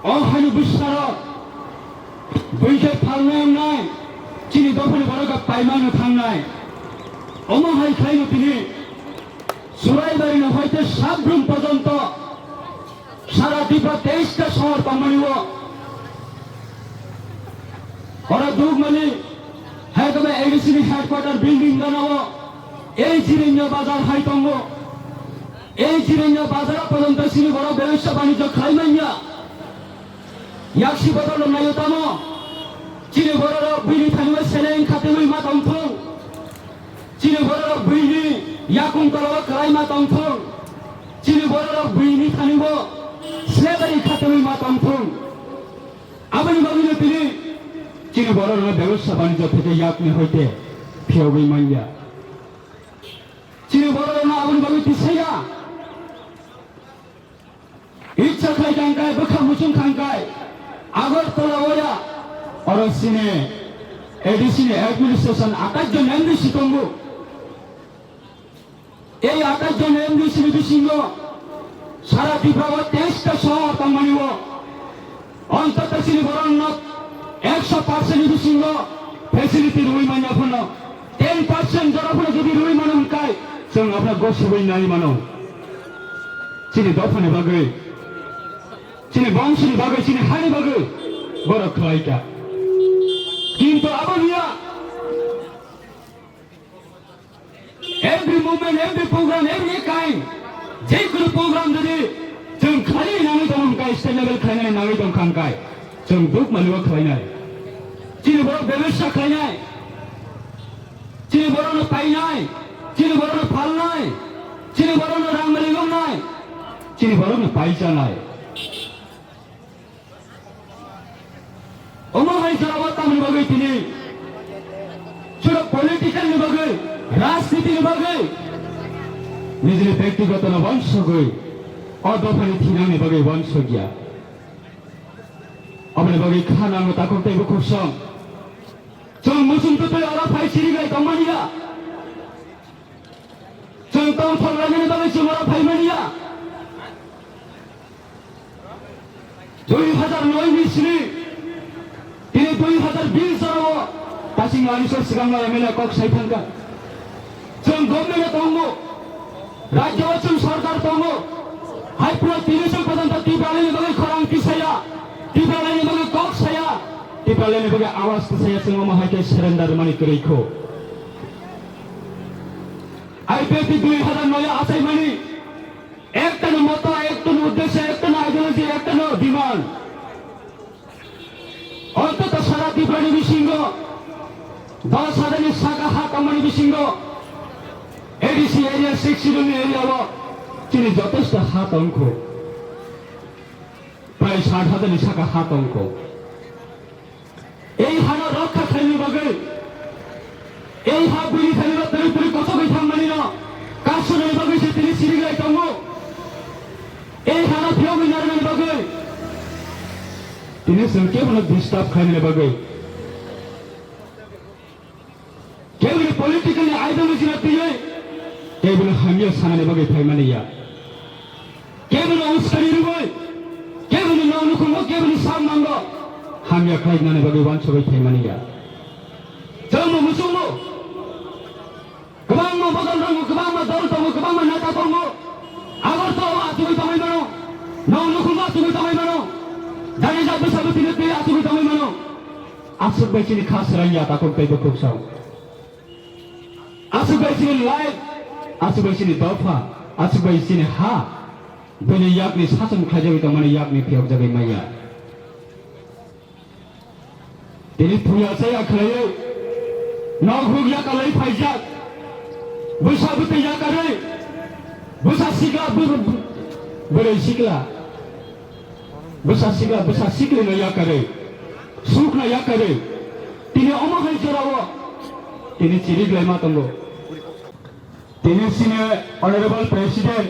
어하니 부시사로 부이게 팔로용나이 지니 덕분에 바로가 빨만을 탕나이 어마하이 খাইনো তিনি সুরাইবাড়ি হইতে সাবরুম পর্যন্ত সারা ত্রিপুরা 23টা শহর পামানিব ওরা দুগমানি হ্যাঁ তবে এডিসিনি হেডকোয়ার্টার বিল্ডিং বানাবো এই জিরিঞ্জ বাজার হাইতঙ্গ এই জিরিঞ্জ বাজার পর্যন্ত সিনি বড় ব্যবসা বাণিজ্য খাইমাইয়া ইয়াকসি বদল নাইতামো চিনি বড় বিলি থানিব সেলেন খাতেবই মা তংথং চিনি বড় বিলি ইয়াকুং তলব খাইমা তংথং চিনি বড় বিলি থানিব সেবারি খাতেবই মা তংথং আবনি বাবিনে তিনি চিনি বড় ব্যবসা বাণিজ্য থেকে ইয়াকনি হইতে ফিয়বই মাইয়া চিনি বড় না আবনি বাবি তিসাইয়া ইচ্ছা খাই জাঙ্কায় বখা মুসুম খাঙ্কায় আগরতলা ওয়া অরসিনে এডিসিনে অ্যাডমিনিস্ট্রেশন 28 জন এমডিসি তঙ্গু এই 28 জন এমডিসি বিসিঙ্গ সারা ত্রিপুরা 23টা শহর তমানিব অন্তত সিনি বরণ 100% বিসিঙ্গ ফেসিলিটি রুই মানিয়া ফোন 10% জরাফোন যদি রুই মানো হনকাই जों আপনা গসবই নাই মানো চিনি দফনে বাগে চিনি বংশনি বাগে চিনি হানি বাগে বড় খাইকা কিন্তু আবনিয়া every movement every program every kind যে কোনো প্রোগ্রাম যদি जों খালি নামি দম কাই স্টেট লেভেল খাইনাই নামি দম খানকাই जों দুক মালিও খাইনাই চিনি বড় ব্যবসা খাইনাই চিনি বড় পাইনাই চিনি বড় ফালনাই চিনি বড় রাংমালি গমনাই চিনি বড় পাইজানাই অমহাই জরাবতামনি বাগে তিনি শুধু পলিটিক্যাল বাগে রাজনীতির বাগে নিজের ব্যক্তিগত বংশ গই অদফানি থিনানি বাগে বংশ গিয়া अपने बागे खाना में ताकत ते बुकुर सम जों मुसुम तो अरा फाइ सिरिगाय कमानिया जों तो थलरानि बागे जों अरा फाइ मानिया 2009 नि सिनि তিনি 2020 সালে পাসিং আলিসর সিগাংলা এমএলএ কক সাইফানকা जों গভর্নমেন্ট দঙ্গ রাজ্য বচন সরকার দঙ্গ হাইপ্রো 300 পর্যন্ত টিপালেনি বাগে খরাং কিসায়া টিপালেনি বাগে কক সায়া টিপালেনি বাগে আওয়াজ কিসায়া जों মাহাইতে সারেন্ডার মানি করেইখো আইপিএটি 2009 আসাই মানি একটা মত একটা উদ্দেশ্য একটা আইডিওলজি একটা ডিমান্ড অন্তত সারা ত্রিপুরানি বিসিঙ্গ 10,000 শাখা হাত আমানি বিসিঙ্গ এডিসি এরিয়া 6 এরিয়া চিনি যথেষ্ট হাত অঙ্ক প্রায় 60,000 শাখা হাত অঙ্ক এই হাত রক্ষা খাইনি বাগে এই হাত বিলি খাইনি তরি তরি কত কই থামমানি না কাশনের বাগে সে তিনি সিরিগাই তঙ্গ এই হাত ফিওমি নারমানি বাগে তিনি সঙ্গে কোনো ডিস্টার্ব খাইনি বাগে কেবল পলিটিক্যাল আইডিওলজি না দিয়ে কেবল হামিয়া সানানে বাগে ফাইমানিয়া কেবল উস্কারি রুবই কেবল নানুকুম কেবল সামনাঙ্গ হামিয়া খাইনানে বাগে ওয়ানসবাই ফাইমানিয়া जों मुसुमो गोबां बदल दङ गोबां दल दङ गोबां नेता दङ আগরতলা আতুবি তামাই মানো নানুকুম আতুবি তামাই মানো জানি যা বসাবো তিনি তে আতুবি তামাই মানো আসুক বাইচিনি খাস রাইয়া তাকো তাইবো খুব সাও আসুক বাইচিনি লাইফ আসুক বাইচিনি দফা আসুক বাইচিনি হা বনে ইয়াকনি শাসন খাজাবি তামানে ইয়াকনি ফিয়ক জাগাই মাইয়া তিনি ফুয়া সায়া খাইয়ে নঘুগ ইয়াকালাই ফাইজাক বসাবতে ইয়াকারে বসা সিগলা বরে সিগলা বসা সিগলে না ইয়াকারে সুখ না ইয়াকারে তিনি অমহাই জরাও তিনি চিরিগলাই মাতঙ্গ তিনি সিনে অনারেবল প্রেসিডেন্ট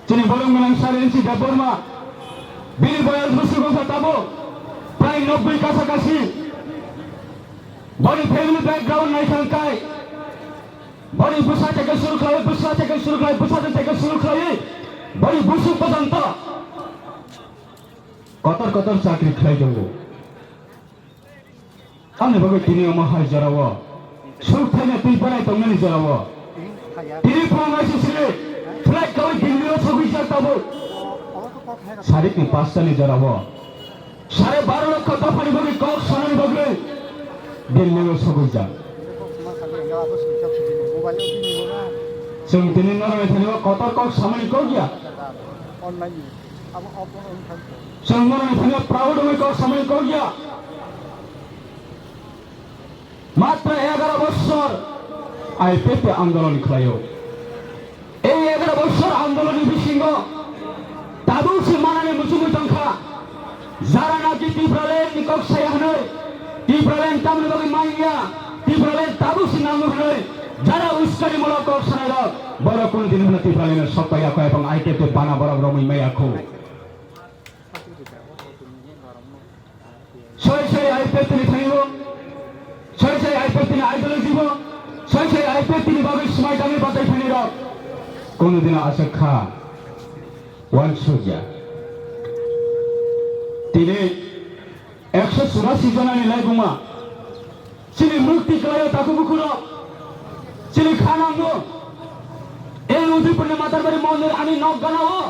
তিনি বরংগনাং সারেন্সি দেববর্মা বীর বয়স বছর কথা তাবো প্রায় 90 কাছাকাছি বড় ফ্যামিলি ব্যাকগ্রাউন্ড নাই থাকায় বড় বুসা থেকে শুরু করে বুসা থেকে শুরু করে বড় বুসু পর্যন্ত कतर कतर चाकरी खाई दंगो आंनि बागै दिनै माहाय जरावो सौथायना दै बानाय दंनानै जरावो दिनै फंगायसे सिरि फ्लाइट गावै दिल्लीयाव सौफैसा दाबो सारिनि पाँचटानि जरावो 12.5 लक्ष दफानि बागै कक सनानि बागै दिल्लीयाव सौफैसा जों दिनै नारायण थानायाव कतर कक सामानि कक गैया जों नारायण थानायाव प्राउड होय कक सामानि कक गैया मात्र 11 বছর আইপিএফ আন্দোলন খালাयो এই 11 বছর আন্দোলনের বিসিঙ্গ দাবুসি মানানে মুসুমু দংখা যারা নাকি টিপ্রালেন নিকক সায়াহনে টিপ্রালেন তামনি বাগै মাইয়া টিপ্রালেন দাবুসি নাম হনে যারা উস্কানিমূলক কক সানায় বড় কোন দিন হনে টিপ্রালেনের সত্তায়া কয় এবং আইপিএফ বানা বড় রমই মাইয়াখো সই সই আইপিএফ তিনি থাইব সই সই আইপিএফ তিনি আইডিওলজি দিব সই সই আইপিএফ তিনি বাগै সময় দামি বাতাই ফানির কোনদিন আশা ওয়ান সোজা তিনি 184 জনানি লাইগুমা তিনি মুক্তি করায় তাকু বুকুর তিনি খানাঙ্গো এই উদয়পুরে মাতার বাড়ি মন্দির আমি নক গানাও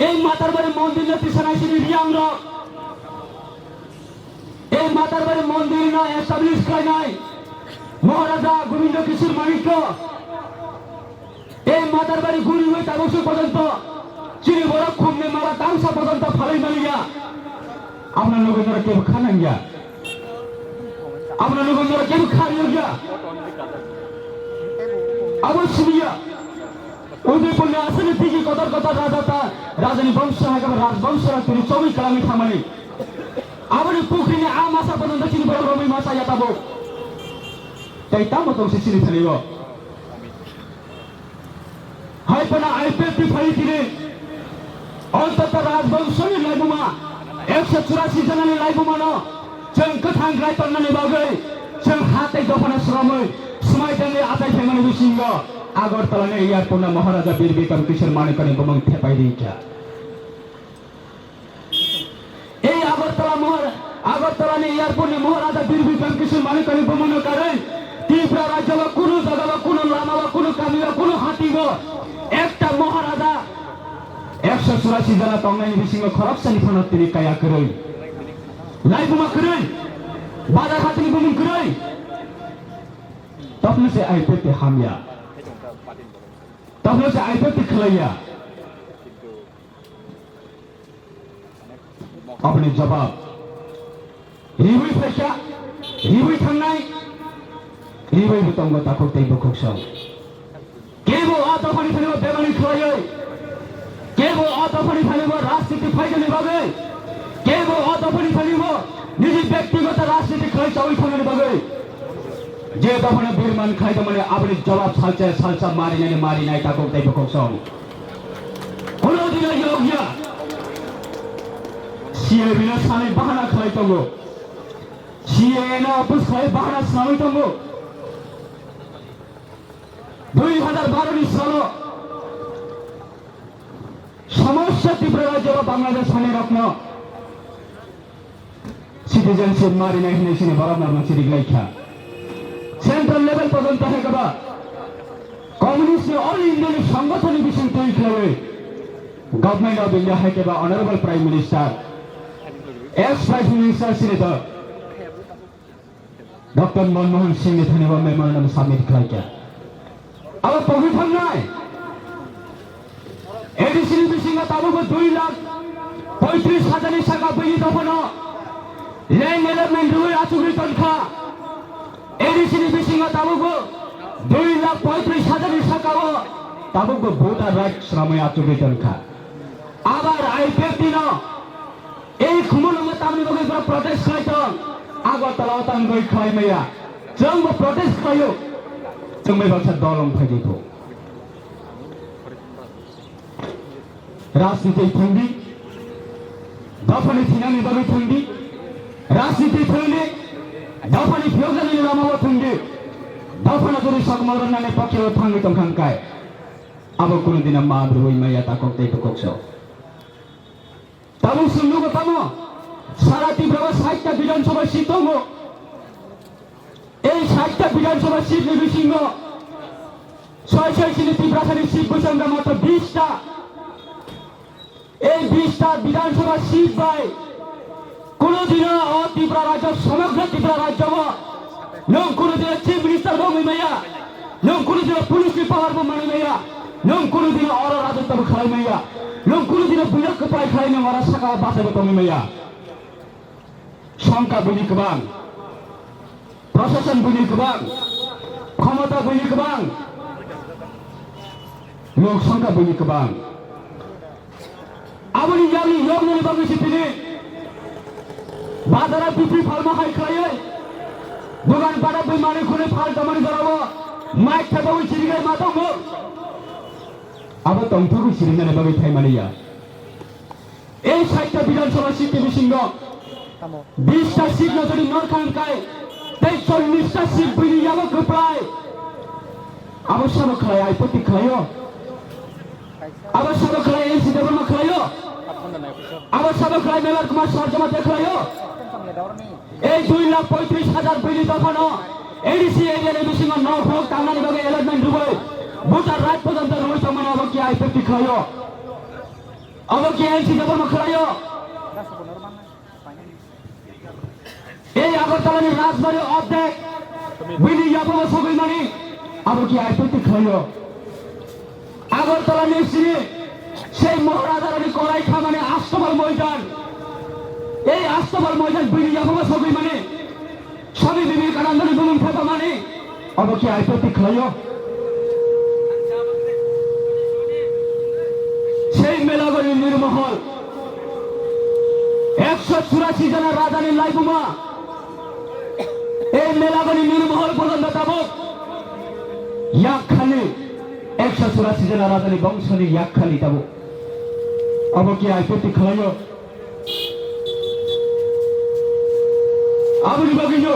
এই মাতার বাড়ি মন্দির পিছনায় তিনি রিয়াংর এই মাতার বাড়ি মন্দির না এস্টাবলিশ করাই নাই মহারাজা গোবিন্দ কিশোর মানিক্য এই মাতার বাড়ি গুরি হয়ে তাবসু পর্যন্ত চিনি বড় খুমনে মারা তামসা পর্যন্ত ফালাই মালিয়া আপনার লোকেরা কেউ খানান গিয়া আপনার লোকেরা কেউ খাইও গিয়া অবশ্যই উদয়পুরে আসলে ঠিকই কতর কথা রাজাতা রাজনী বংশ একেবারে রাজবংশরা তিনি 24 কালামি থামানি আবার পুকুরিনে আম আসা পর্যন্ত চিনি বড় রমি মাছা যাতাবো তাই তা মতো সে চিনি ফেলিব হয়তো না আইপিএফ ফাই দিলে অন্তত রাজবংশনি লাইবুমা 184 জনানি লাইবুমাनो जों गोथां रायतननानै बागै जों हाथै दफाना श्रमै समायजोंनि आथाय फेंगानि बिसिंग আগরতলাनि एयारपोर्टना महाराजा वीर विक्रम किशोर मानिकनि बमं थेपाय दिखा এই আগরতলাनि एयारपोर्टनि महाराजा वीर विक्रम किशोर मानिकनि बमंनो कारण ত্রিপুরা রাজ্য বা কোনো জায়গা বা কোনো লামা বা কোনো কামি বা কোনো হাতিব একটা মহারাজা 184 जना तंनायनि बिसिंग खरबसानि फनो तिनि काया करै लाइबुमा करै बाजार हातिनि बमं करै तबनो से आइपिएफ हामिया तबनो से आइपिएफ खलाया अपने जवाब रिबुई फैसा रिबुई थांनाय रिबुई बुतंग ताखौ दैबो खौसौ केबो आतफानि फानिबो बेमानि खलायो केबो आतफानि फानिबो राजनीति फाइजनि बागै केबो आतफानि फानिबो निजी व्यक्तिगत राजनीति खलाय चावै थांनानि बागै जे दफाने बिरमान खाइदमने आबनि जवाब सालसा मारिनाय ताखौ दैबो खौसौ कोनो दिन योग्य सीए बिना सानै बाहाना खलाय दंगो सीए ना अफिस खलाय बाहाना सानै दंगो 2012 সালে সমস্যা ত্রিপুরা রাজ্য বা বাংলাদেশ সানে রত্ন সিটিজেনশিপ মারিনাই হিনেছিনে বরাবর মাছি রিগলাইখা সেন্ট্রাল লেভেল পর্যন্ত হেকবা কমিউনিস্ট অল ইন্ডিয়ান সংগঠনের বিষয় তৈরি করে গভর্নমেন্ট অফ ইন্ডিয়া হেকবা honourable prime minister ex prime minister senator doctor Manmohan Singh ने धन्यवाद मेमोरेंडम सबमिट खालायखा अब पहुंच थांनाय एडिसिनि बिसिंगा ताबो 2,35,000 टाका बैनि दफानो लैंड डेभलपमेंट रुइ आचुगि तनखा एडिसिनि बिसिंगा ताबो 2,35,000 टाकाओ ताबो भोटार राइट श्रमै आचुगि तनखा आबार आइपिएफ दिनो এই খুমলঙ্গ তামনি বগৈ প্রটেস্ট খাইতং আগরতলা তাং গৈ খাইমাया जोंबो प्रटेस्ट खायो जों बै बाथ्रा दलं फायदिखौ राजनीति थंदि दफानि थिनानि बागै थंदि राजनीति थंदि दफानि फियोजानि लामायाव थंदि दफाना जुरि सकमरनानै पक्षियाव थांगै दंखांखाय अब कुनु दिन माब्रुबै माया ताकक दैखौ कक्सौ তাবো শুনলু তামো সারা ত্রিপুরা 60টা বিধানসভা সিট দङ এই 60টা বিধানসভা সিট নির্বিসিংহ ছয় সিনে ত্রিপুরাখানি সিট বৈষম্য মাত্র 20টা এই 20টা বিধানসভা সিট বাই কোনদিনও ত্রিপুরা রাজ্য সমগ্র ত্রিপুরা রাজ্য নং কোনদিনও চিফ মিনিস্টার বমি মাইয়া নং কোনদিনও পুলিশ পাওয়ার মানি মাইয়া নং কোনদিনও অর রাজত্ব খাই মাইয়া নং কোনদিনও বুলক পাই খাই নং অর সাকা বাসাবো তমি মাইয়া সংখ্যা বলি गोबां প্রশাসন বলি गोबां ক্ষমতা বলি गोबां লোক সংখ্যা বলি गोबां আবনি জানি লোক ননি বাগিছি তিনি বাজারে বিক্রি ফালমা হাই খাইয়ে দোকান পাড়া বই মানে খুলে ফাল দামানি ধরাবো মাইক থাকবো চিরিগাই মাতাবো আবার তংথুকু চিরিগানে বাগি থাই মানিয়া এই 60টা বিধানসভা সিট বিসিংহ 20টা সিট যদি নরখানকাই তাই 40টা সিট বইনি যাবো প্রায় আবার সব খায় আইপতি খায়ও আবার সব খায় এসি দেবমা খায়ও আবার সব খায় মেলার কুমার সরজমা দেখায়ও এই 2,35,000 বইনি দফানো এডিসি এরিয়ার বিসিংহ 9 ভোগ টাঙ্গানি বাগে এলাজমেন্ট রুবে ভোটার রাত পর্যন্ত রয়েছে মানে আবার কি আইপতি খায়ও আবার কি এসি দেবমা খায়ও এই আগরতলার রাজবাড়ি অর্ধেক বিলি যাবো সবই মানে আবার কি আইপতি খাইও আগরতলা নিশ্চিত সেই মহারাজারানি কড়াই খা মানে আস্তবল ময়দান এই আস্তবল ময়দান বিলি যাবো সবই মানে সবই বিবেকানন্দ বুলুন খাবা মানে আবার কি আইপতি খাইও সেই মেলাগড়ি নির্মহল 184 জনের রাজধানী লাইবুমা এই মেলাগড়ি নির্মহল পর্যন্ত যাবো ইয়াকখালি 184 জনের রাজধানী বংশনী ইয়াকখালি যাবো আবার কি আইপতি খাইও আবুলি বাগিনো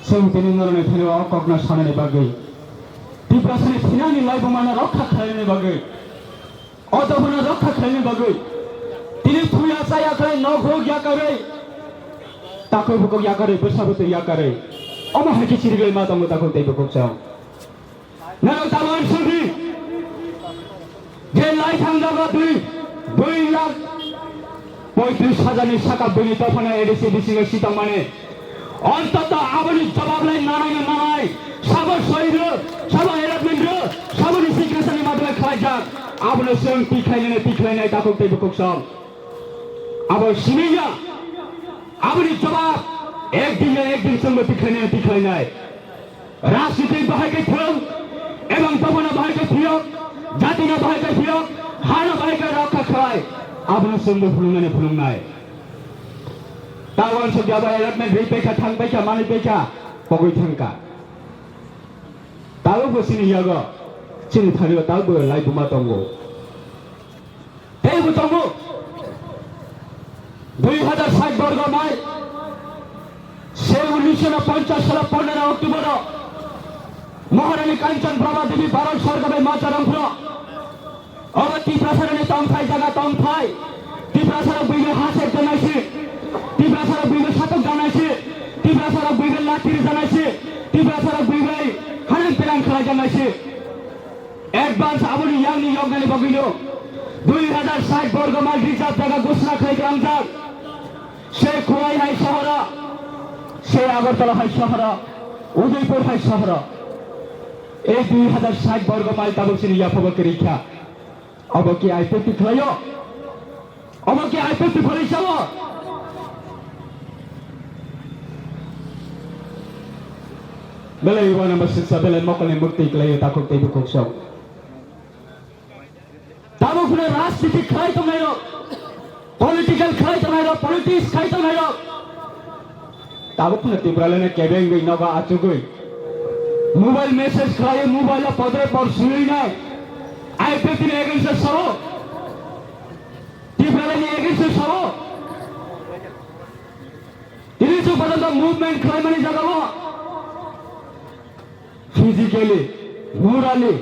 সেই তিনি নরনে ফেলে অকগ্ন সামনে বাগে ত্রিপুরাখানি ফিনানি লাইবুমানা রক্ষা খাইনে বাগে অতবনা রক্ষা খাইনে বাগে তিনি ফুয়া চায়া করে নভোগ ইয়া করে তাকে বুক ইয়া করে বসাবতে ইয়া করে অমহার কি চিরগৈ মা তঙ্গ তাকে তেই বুক চাও না তামান সুদি যে লাই থাঙ্গাবা 2,35,000 টাকা বলি তখন এডিসি ডিসি সিটাং মানে অন্তত আবনি জবাব লাই নারায় নারায় সব শহীদ সব এলাজমেন্ট সব সিগনেচারের মাধ্যমে খাই যাক আবনে সং পিখাইনে তাকে তেই বুক চাও আবার সিনিয়া আবনি জবাব একদিন সঙ্গে পিখাই নাই রাজনীতিক বাহাইকে ফিরক এবং তবনা বাহাইকে ফিরক জাতি না বাহাইকে ফিরক হানা বাহাইকে রক্ষা খায় আপনার সঙ্গে ফুলুং নাই তাওয়ান সব যাবা এলাজমেন্ট রেই পেখা থাং পেখা মানি পেখা পগই থাংকা তাও বসিনি ইয়াগো চিনি থারিও তাও বই লাই বুমা তঙ্গো এই বুতঙ্গো 2060 বর্গ মাইল সে 1950 সালের 15 অক্টোবর মহারানী কাঞ্চন প্রভা দেবী ভারত সরকারের মাচারংফ্র অবতি প্রসারণে তংফাই জায়গা তংফাই ত্রিপ্রাসার বইবে হাসের জানাইছে ত্রিপ্রাসার বইবে শতক জানাইছে ত্রিপ্রাসার বইবে লাঠির জানাইছে ত্রিপ্রাসার বইবে হারেন পেরাং খেলা জানাইছে অ্যাডভান্স আবুলি ইয়াংনি ইয়ংগানি বগিল 2060 বর্গ মাইল রিজার্ভ জায়গা ঘোষণা খাই গ্রামজাগ সে খোয়াই হাই শহর সে আগরতলা হাই শহর উদয়পুর হাই শহর এই 2060 বর্গ মাইল তাবসিনি ইয়াফবকে রেখা অবকি আইপতি খাইও অবকি আইপতি ফলিসাব বেলে ইবানা মাসিসা বেলে মকলে মুক্তি ক্লাইও তাকো তেবু কোকসব তাবো খুলে রাজনীতি খাই তো নাইরো পলিটিক্যাল খাই তো নাইরো পলিটিক্স খাই তো নাইরো তাবো খুলে ত্রিপুরালেনে কেবেং গই নগা আচুগই মোবাইল মেসেজ খাইয়ে মোবাইল পদরে পর শুই নাই আইপতি এগেন্সে সরো ত্রিপুরালেনে এগেন্সে সরো ইনিসু পর্যন্ত মুভমেন্ট খাই মানে জাগাবো ফিজিক্যালি মোরালি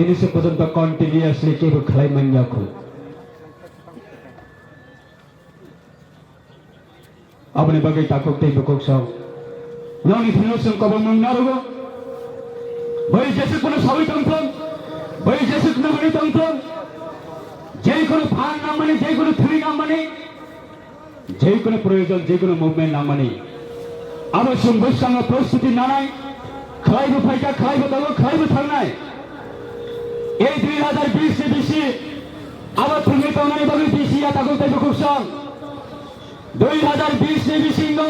tinisi পর্যন্ত কন্টিনিউয়াসলি কেবো খালাই মাইয়াখো আপনি বাকি তাকক তেইবো koksaw nang itinusong kabang narugo bai jese kono sawi tongtong bai jese kono mani tongtong যেই কোনো ভার না মানে যেই কোনো থ্রি না মানে যেই কোনো প্রয়োজন যে কোনো মুভমেন্ট না মানে আমার সংঘর্ষ সঙ্গে প্রস্তুতি না নাই খাইব ফাইটা খাইব দাবো খাইব থাকনাই এই 2020 এ বেশি আবার তুমি তো নাই বলি বেশি আতা করতে খুব সব 2020 এ বেশি ন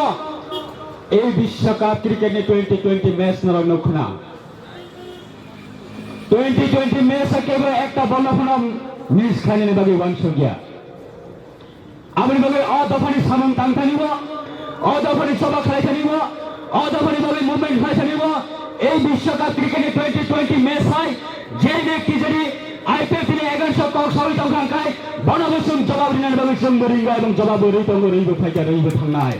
এই বিশ্বকাপ ক্রিকেট নে 2020 ম্যাচ না নখনা 2020 ম্যাচ কেবল একটা বল না মিস খাইনে বাকি ওয়াংশ গিয়া আপনি বাকি অদফানি সামন টাংটা নিব অদফানি সভা খেলাইতে নিব অদফানি বাকি মুভমেন্ট খেলাইতে নিব এই বিশ্বকাপ ক্রিকেটে 2020 ম্যাচ হয় যে ব্যক্তি যদি আইপিএল তিনি 1100 কক সবাই তখন খায় বনবসুন জবাব দিনের বাকি সঙ্গ রিঙ্গা এবং জবাব রইত রইব ফাইটা রইব থানায়